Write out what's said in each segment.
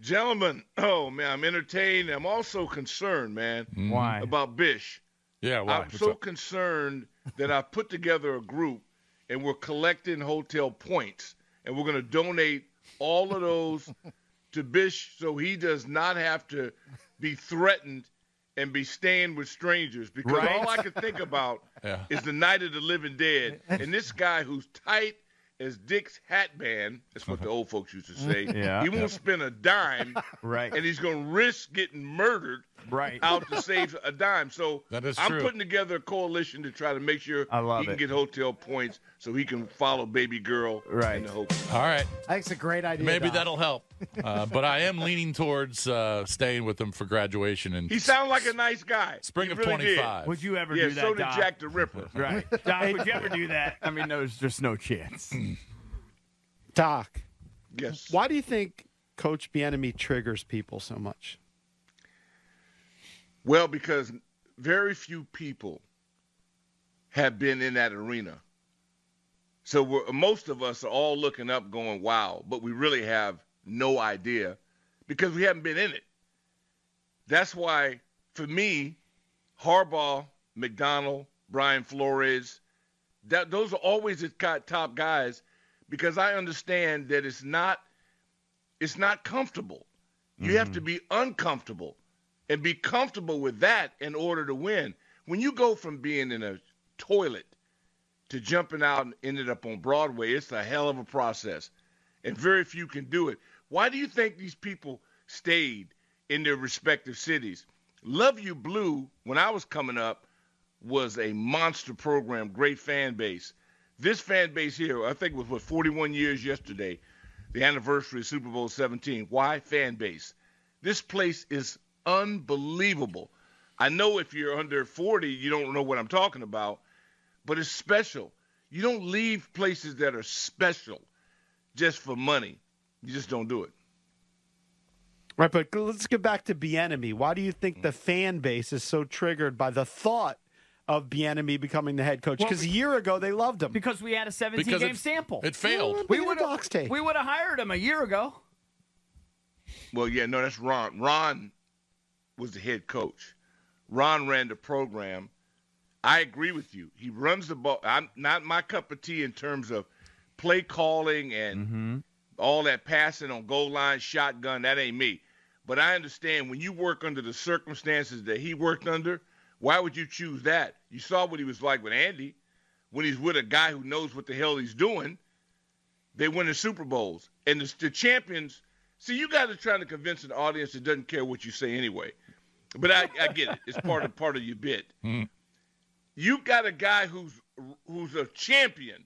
Gentlemen, oh man, I'm entertained. I'm also concerned, man, Why? about Bish. Yeah, why? I'm so concerned that I put together a group and we're collecting hotel points and we're going to donate all of those to Bish so he does not have to be threatened and be staying with strangers because all I can think about is the Night of the Living Dead and this guy who's tight as Dick's hat band, that's what the old folks used to say. He won't spend a dime, and he's going to risk getting murdered out to save a dime. So I'm putting together a coalition to try to make sure he can get hotel points so he can follow baby girl in the hotel. All right. That's a great idea. Maybe Doc. that'll help. But I am leaning towards staying with him for graduation. And he sounds like a nice guy. Spring he of really 25. Did. Would you ever Yeah, do that, so did Doc? Jack the Ripper. Right. Doc, would you ever do that? I mean, there's just no chance. Doc, Yes. why do you think Coach Bieniemy triggers people so much? Well, because very few people have been in that arena. So most of us are all looking up going, wow, but we really have no idea because we haven't been in it. That's why, for me, Harbaugh, McDonald, Brian Flores, those are always the top guys because I understand that it's not comfortable. You have to be uncomfortable and be comfortable with that in order to win. When you go from being in a toilet to jumping out and ended up on Broadway, it's a hell of a process, and very few can do it. Why do you think these people stayed in their respective cities? Love You Blue, when I was coming up, was a monster program, great fan base. This fan base here, I think it was, 41 years yesterday, the anniversary of Super Bowl 17. Why? Fan base. This place is unbelievable. I know if you're under 40, you don't know what I'm talking about, but it's special. You don't leave places that are special just for money. You just don't do it. Right, but let's get back to Bieniemy. Why do you think the fan base is so triggered by the thought of Bieniemy becoming the head coach? Because a year ago they loved him. Because we had a 17-game sample. It failed. We would have hired him a year ago. Well, yeah, no, that's Ron. Ron was the head coach. Ron ran the program. I agree with you. He runs the ball. I'm not my cup of tea in terms of play calling and all that passing on goal line, shotgun. That ain't me. But I understand when you work under the circumstances that he worked under, why would you choose that? You saw what he was like with Andy. When he's with a guy who knows what the hell he's doing, they win the Super Bowls. And the champions, see, you guys are trying to convince an audience that doesn't care what you say anyway. But I get it. It's part of your bit. You got a guy who's a champion,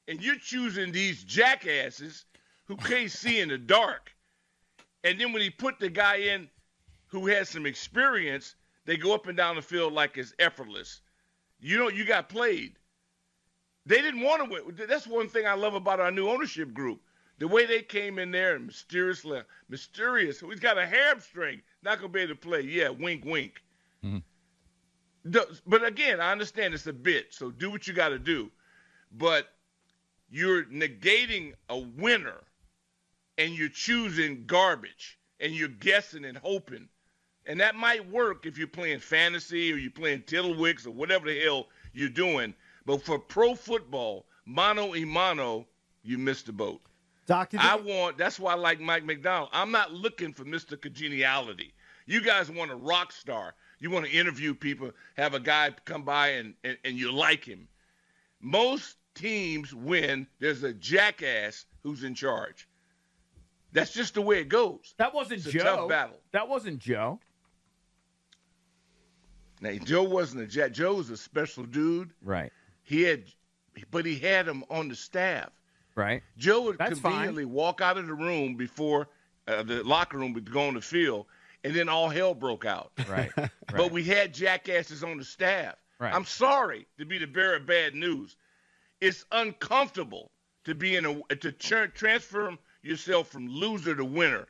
and you're choosing these jackasses who can't see in the dark. And then when he put the guy in who has some experience, they go up and down the field like it's effortless. You got played. They didn't want to win. That's one thing I love about our new ownership group. The way they came in there and mysterious. He's got a hamstring. Not going to be able to play. Yeah, wink, wink. But again, I understand it's a bit, so do what you got to do. But you're negating a winner, and you're choosing garbage, and you're guessing and hoping. And that might work if you're playing fantasy or you're playing Tiddlywicks or whatever the hell you're doing. But for pro football, mano a mano, you missed the boat. Doctor, that's why I like Mike McDonald. I'm not looking for Mr. Congeniality. You guys want a rock star. You want to interview people, have a guy come by and you like him. Most teams win. There's a jackass who's in charge. That's just the way it goes. That wasn't it's Joe. A tough battle. That wasn't Joe. Now, Joe wasn't a jack. Joe was a special dude. Right. But he had him on the staff. Right. Joe would conveniently walk out of the room before the locker room would go on the field, and then all hell broke out. Right. But we had jackasses on the staff. Right. I'm sorry to be the bearer of bad news. It's uncomfortable to be transfer yourself from loser to winner.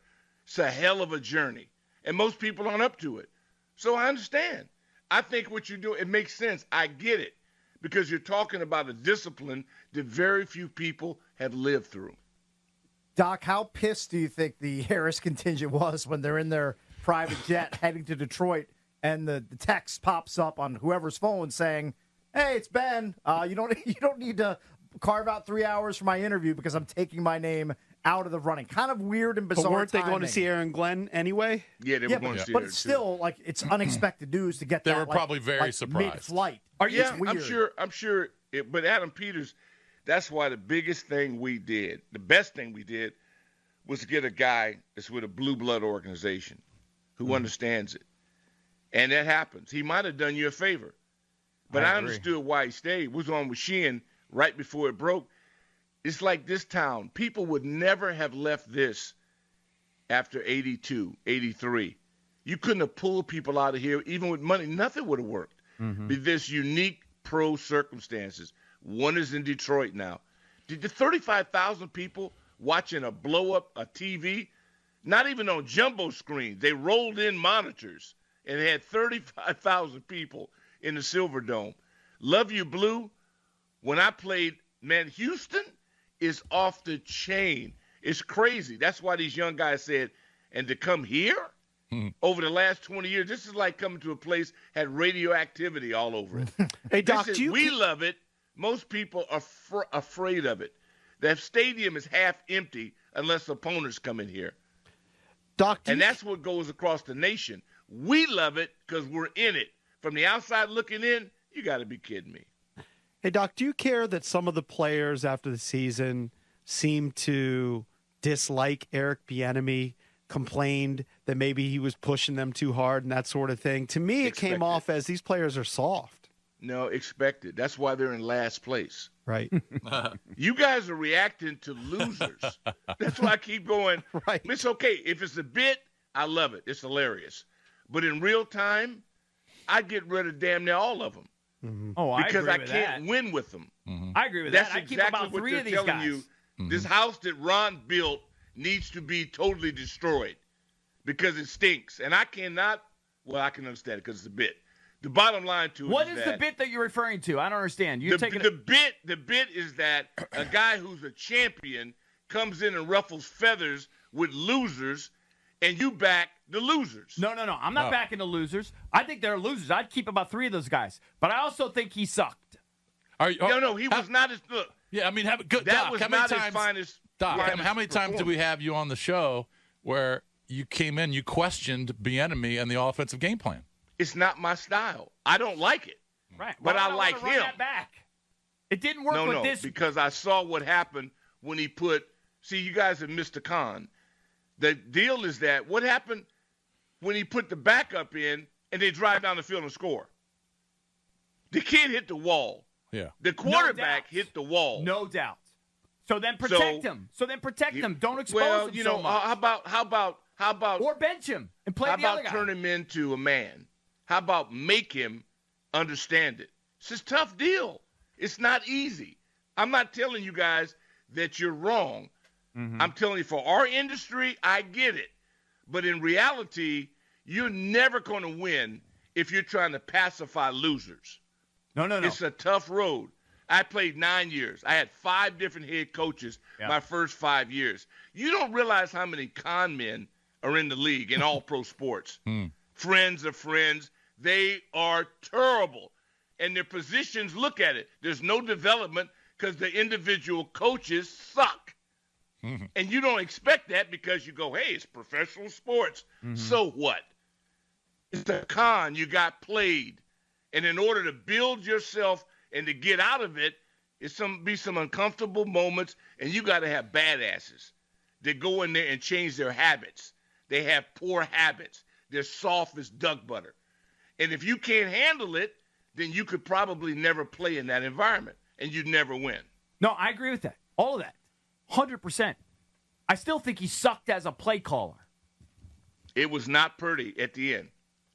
It's a hell of a journey, and most people aren't up to it. So I understand. I think what you do, it makes sense. I get it, because you're talking about a discipline that very few people have lived through. Doc, how pissed do you think the Harris contingent was when they're in their private jet heading to Detroit and the text pops up on whoever's phone saying, "Hey, it's Ben. You don't need to carve out 3 hours for my interview because I'm taking my name out of the running." Kind of weird and bizarre. But weren't they timing. going to see Aaron Glenn anyway? Yeah, they were going to see but her, it's too. still like it's unexpected news to get. They that, were probably very surprised. Mid-flight. Yeah, It's weird. I'm sure. But Adam Peters, that's why the biggest thing we did, the best thing we did, was to get a guy that's with a blue blood organization who understands it. And that happens. He might have done you a favor. But I understood why he stayed. Was on with Sheehan right before it broke. It's like this town. People would never have left this after 82, 83. You couldn't have pulled people out of here, even with money. Nothing would have worked. But there's unique pro circumstances. One is in Detroit now. Did the 35,000 people watching a blow-up, a TV, not even on jumbo screens. They rolled in monitors, and they had 35,000 people in the Silver Dome. Love You Blue, when I played, man, Houston is off the chain. It's crazy. That's why these young guys said, and to come here over the last 20 years, this is like coming to a place had radioactivity all over it. Hey, Doc, We love it. Most people are afraid of it. That stadium is half empty unless opponents come in here. Doc, and that's what goes across the nation. We love it because we're in it. From the outside looking in, you got to be kidding me. Hey, Doc, do you care that some of the players after the season seem to dislike Eric Bieniemy, complained that maybe he was pushing them too hard and that sort of thing? To me, it came off as these players are soft. No, expected. That's why they're in last place. Right. You guys are reacting to losers. That's why I keep going. Right. It's okay. If it's a bit, I love it. It's hilarious. But in real time, I get rid of damn near all of them. Mm-hmm. Oh, I agree with that. Because I can't win with them. Mm-hmm. I agree with That's that. I exactly keep about what 3 they're of these telling guys. you. Mm-hmm. This house that Ron built needs to be totally destroyed because it stinks. And I cannot, well, I can understand it because it's a bit. The bottom line to it what is the bit that you're referring to? I don't understand. You're taking the bit is that a guy who's a champion comes in and ruffles feathers with losers, and you back the losers. No. I'm not backing the losers. I think they're losers. I'd keep about 3 of those guys. But I also think he sucked. No, he was not as good. Yeah, I mean, that Doc, was how not his finest. Doc, how many times did we have you on the show where you came in, you questioned Bieniemy and the offensive game plan? It's not my style. I don't like it. Right. But I like run him. That back. It didn't work with this. Because I saw what happened when he put – see, you guys have missed the con. The deal is that what happened when he put the backup in and they drive down the field and score? The kid hit the wall. Yeah. The quarterback hit the wall. No doubt. So then protect him. Don't expose him so much. How about or bench him and play the other guy. How about turn him into a man? How about make him understand it? It's a tough deal. It's not easy. I'm not telling you guys that you're wrong. Mm-hmm. I'm telling you, for our industry, I get it. But in reality, you're never going to win if you're trying to pacify losers. No. It's a tough road. I played 9 years. I had 5 different head coaches my first 5 years. You don't realize how many con men are in the league in all pro sports. Friends of friends. They are terrible. And their positions, look at it. There's no development because the individual coaches suck. Mm-hmm. And you don't expect that because you go, hey, it's professional sports. Mm-hmm. So what? It's a con. You got played. And in order to build yourself and to get out of it, it's be some uncomfortable moments, and you got to have badasses that go in there and change their habits. They have poor habits. They're soft as duck butter. And if you can't handle it, then you could probably never play in that environment, and you'd never win. No, I agree with that. All of that. 100%. I still think he sucked as a play caller. It was not Purdy at the end.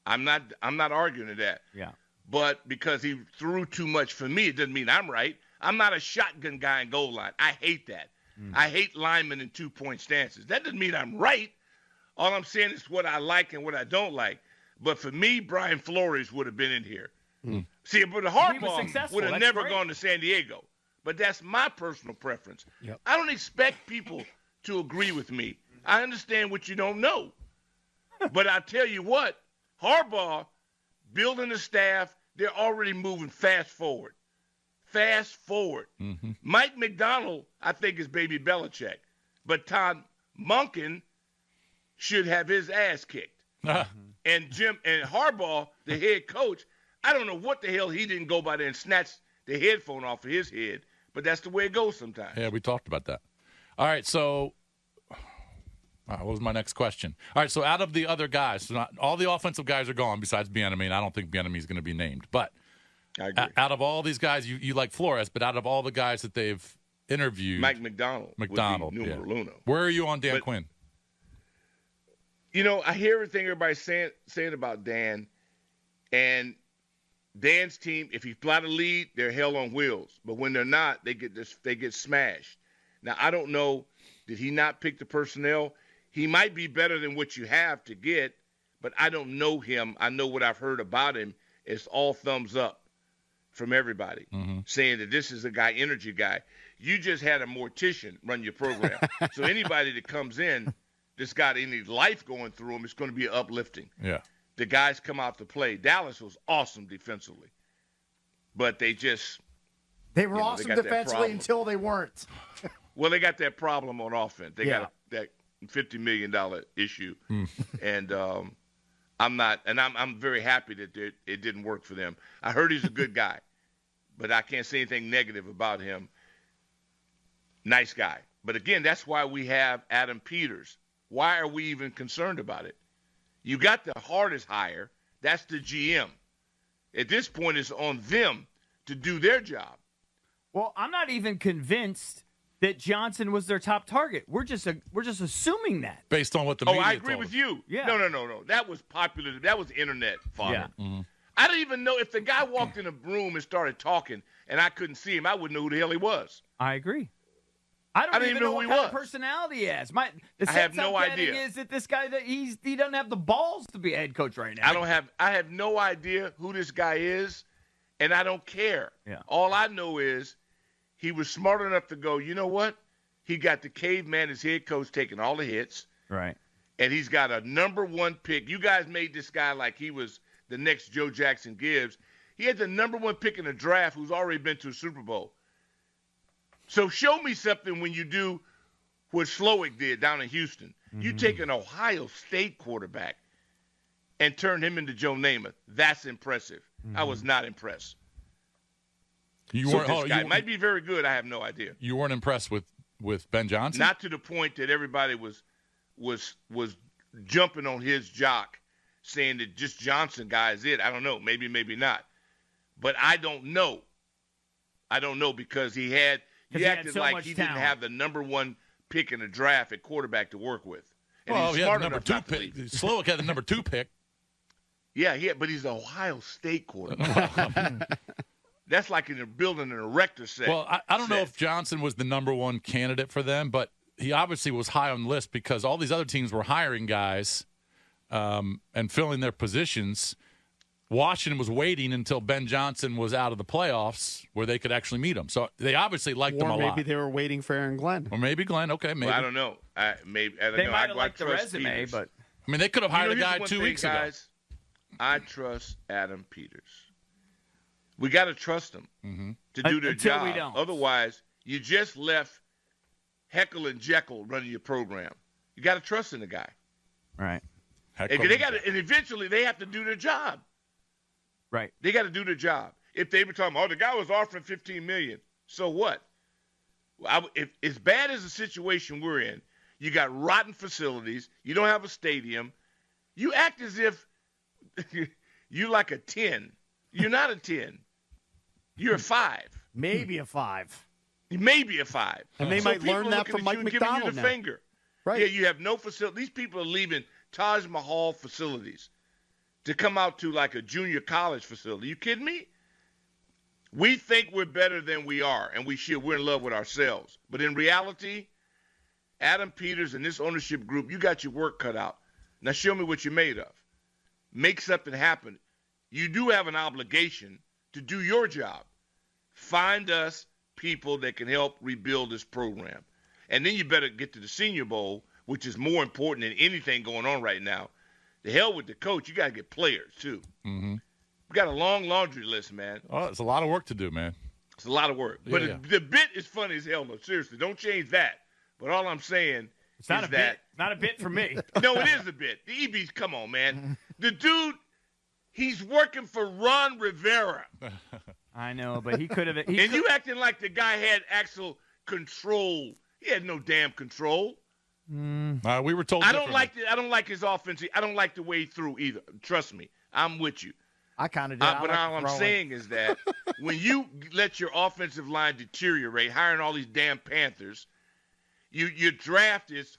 I'm not arguing to that. Yeah. But because he threw too much for me, it doesn't mean I'm right. I'm not a shotgun guy in goal line. I hate that. I hate linemen in 2-point stances. That doesn't mean I'm right. All I'm saying is what I like and what I don't like. But for me, Brian Flores would have been in here. See, but the Harbaugh would have never gone to San Diego. But that's my personal preference. Yep. I don't expect people to agree with me. I understand what you don't know. But I tell you what, Harbaugh, building the staff, they're already moving fast forward. Fast forward. Mm-hmm. Mike McDonald, I think, is baby Belichick. But Todd Monken should have his ass kicked. And Harbaugh, the head coach, I don't know what the hell he didn't go by there and snatch the headphone off of his head. But that's the way it goes sometimes. Yeah, we talked about that. All right, so what was my next question? All right, so out of the other guys, so not, all the offensive guys are gone besides Bieniemy, and I don't think Bieniemy is going to be named. But I agree. Out of all these guys, you like Flores, but out of all the guys that they've interviewed, Mike McDonald. Would be numero uno. Where are you on Dan Quinn? You know, I hear everything everybody's saying about Dan, and Dan's team, if he's got a lead, they're hell on wheels. But when they're not, they get smashed. Now, I don't know, did he not pick the personnel? He might be better than what you have to get, but I don't know him. I know what I've heard about him. It's all thumbs up from everybody, saying that this is a guy, energy guy. You just had a mortician run your program. So anybody that comes in that's got any life going through him, it's going to be uplifting. Yeah. The guys come out to play. Dallas was awesome defensively, but they were awesome defensively until they weren't. Well, they got that problem on offense. They got that $50 million issue, and I'm very happy that it didn't work for them. I heard he's a good guy, but I can't say anything negative about him. Nice guy, but again, that's why we have Adam Peters. Why are we even concerned about it? You got the hardest hire. That's the GM. At this point, it's on them to do their job. Well, I'm not even convinced that Johnson was their top target. We're just assuming that based on what the media I agree told with us. you. Yeah. No. That was popular. That was internet fodder. Yeah. Mm-hmm. I don't even know if the guy walked in a room and started talking and I couldn't see him, I wouldn't know who the hell he was. I agree. I don't even know what he kind was. of personality he has. The I have sense no I'm getting idea. is that this guy he doesn't have the balls to be a head coach right now. I have no idea who this guy is, and I don't care. Yeah. All I know is he was smart enough to go, you know what? He got the caveman as head coach taking all the hits. Right. And he's got a number one pick. You guys made this guy like he was the next Joe Jackson Gibbs. He had the number one pick in the draft who's already been to a Super Bowl. So show me something when you do what Slowick did down in Houston. You take an Ohio State quarterback and turn him into Joe Namath. That's impressive. I was not impressed. You So weren't. this guy might be very good. I have no idea. You weren't impressed with Ben Johnson? Not to the point that everybody was jumping on his jock, saying that just Johnson guy is it. I don't know. Maybe not. But I don't know. I don't know because he acted so like much he talent. didn't have the number one pick in the draft at quarterback to work with. And Well, he's he had smart the number enough 2 not to pick. leave. Slowick had the number 2 pick. Yeah, but he's an Ohio State quarterback. That's like in building an erector set. Well, I don't know if Johnson was the number one candidate for them, but he obviously was high on the list because all these other teams were hiring guys and filling their positions. Washington was waiting until Ben Johnson was out of the playoffs where they could actually meet him. So they obviously liked him a Or lot. maybe they were waiting for Aaron Glenn. Or maybe Glenn. Okay, maybe. Well, I don't know. I They might have liked the resume, Peters. but I mean, they could have hired a here's guy one 2 thing, weeks guys. I trust Adam Peters. We got to trust him to do their Until job. we don't. Otherwise, you just left Heckle and Jekyll running your program. You got to trust in the guy. right. Heck, And and eventually they have to do their job. Right. They got to do their job. If they were talking, the guy was offering $15 million, so what? If as bad as the situation we're in, you got rotten facilities, you don't have a stadium, you act as if you're like a 10. You're not a 10. You're a 5. Maybe a 5. Maybe a 5. And they might people learn are that looking from at Mike you and giving you McDonald the now. finger. Right. Yeah, you have no facility. These people are leaving Taj Mahal facilities to come out to like a junior college facility. You kidding me? We think we're better than we are, and we should. We're in love with ourselves. But in reality, Adam Peters and this ownership group, you got your work cut out. Now show me what you're made of. Make something happen. You do have an obligation to do your job. Find us people that can help rebuild this program. And then you better get to the Senior Bowl, which is more important than anything going on right now. The hell with the coach. You got to get players, too. Mm-hmm. We got a long laundry list, man. Oh, it's a lot of work to do, man. It's a lot of work. But Yeah. the bit is funny as hell, though. Seriously, don't change that. But all I'm saying It's not is a that bit. Not a bit for me. no, it is a bit. The EB's, come on, man. The dude, he's working for Ron Rivera. I know, but he could have. And you acting like the guy had actual control. He had no damn control. We were told I don't differently. like his offense. I don't like the way he threw either. Trust me. I'm with you. I kind of did. But all I'm saying is that when you let your offensive line deteriorate, hiring all these damn Panthers, your draft is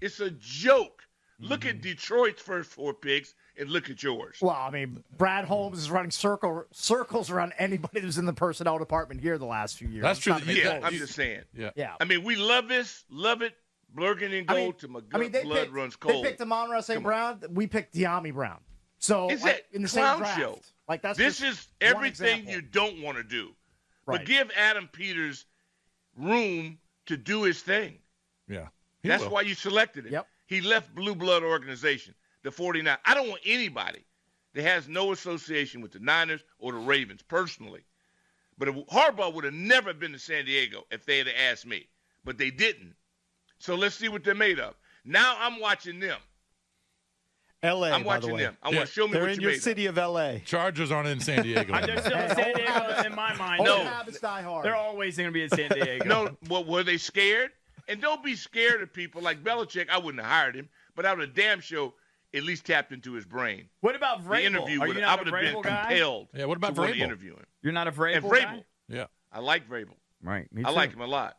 it's a joke. Look at Detroit's first 4 picks and look at yours. Well, I mean, Brad Holmes is running circles around anybody who's in the personnel department here the last few years. That's true. It's not Yeah, even I'm close. just saying. Yeah. Yeah. I mean, we love this, love it. Blurgan and gold to my blood runs cold. They picked Amon-Ra St. Brown. We picked De'Ami Brown. So It's like, a in the clown same draft. show. Like that's This just is one everything example. you don't want to do. Right. But give Adam Peters room to do his thing. Yeah. He That's will. why you selected him. Yep. He left blue blood organization, the 49. I don't want anybody that has no association with the Niners or the Ravens personally. But Harbaugh would have never been to San Diego if they had asked me. But they didn't. So let's see what they're made of. Now I'm watching them. L.A., I'm by the watching way. them. I want to show me They're what in you're your made city of L.A. Chargers aren't in San Diego. They're anymore. still in San Diego in my mind. Old No. habits die hard. They're always going to be in San Diego. of. No, well, were they scared? And don't be scared of people like Belichick. I wouldn't have hired him, but I would have damn sure at least tapped into his brain. What about The Vrabel? interview Are would you I not would a have been Vrabel guy? compelled Yeah, what about to want to Vrabel? interview him. You're not a Vrabel And guy? Vrabel, Yeah. I like Vrabel. Right. Me I too. like him a lot.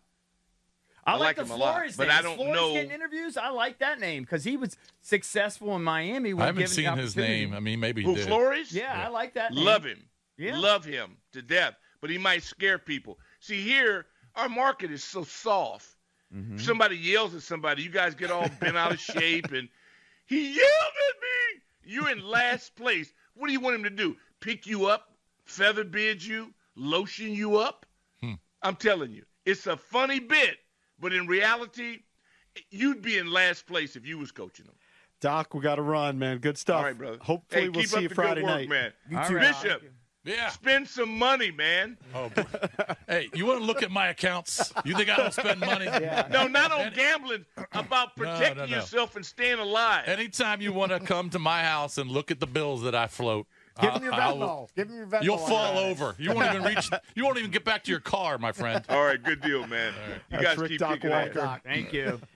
I I like like the him a lot, Flores but name. I Is don't Flores know- getting interviews? I like that name because he was successful in Miami. When I haven't given seen the his opportunity. name. I mean, maybe he Who, did. Flores? Yeah, I like that name. Love him. Yeah. Love him to death. But he might scare people. See, here, our market is so soft. Mm-hmm. If somebody yells at somebody, you guys get all bent out of shape, and he yelled at me. You're in last place. What do you want him to do? Pick you up, feather bed you, lotion you up? I'm telling you, it's a funny bit, but in reality, you'd be in last place if you was coaching them. Doc, we got to run, man. Good stuff. All right, brother. Hopefully Hey, we'll keep see up you the Friday good work, night. man. All right. Bishop, Yeah. spend some money, man. Oh, hey, you want to look at my accounts? You think I don't spend money? No, not on gambling, about No, protecting no. yourself and staying alive. Anytime you want to come to my house and look at the bills that I float, Give him your I will- Venmo. Give him your Venmo. You'll on fall Friday. over. You won't even reach. You won't even get back to your car, my friend. All right, good deal, man. You That's guys Rick keep Doc kicking Walker. ass. Thank you.